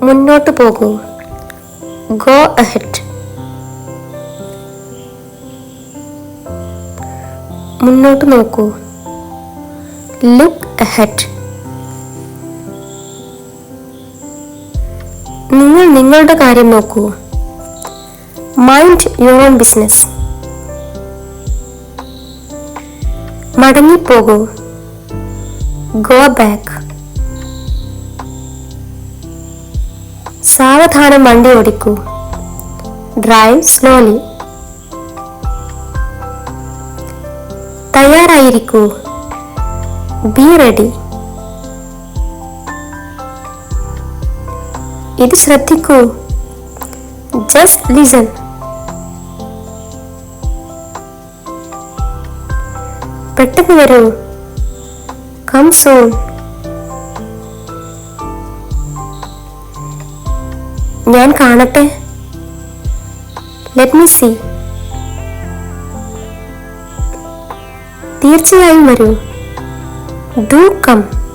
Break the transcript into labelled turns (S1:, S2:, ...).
S1: മുന്നോട്ട് പോകൂ. Go ahead. മുന്നോട്ട് നോക്കൂ. Look ahead. നിങ്ങൾ നിങ്ങളുടെ കാര്യം നോക്കൂ. Mind your own business. മടങ്ങിപ്പോകൂ. Go back. സാവധാനം വണ്ടി ഓടിക്കൂ. Drive slowly. തയ്യാറായിരിക്കൂ. Be ready. ഇത് ശ്രദ്ധിക്കൂ. Just listen. പെട്ടെന്ന് വരൂ. Come soon. ഞാൻ കാണട്ടെ. Let me see. തീർച്ചയായും വരൂ. Do come.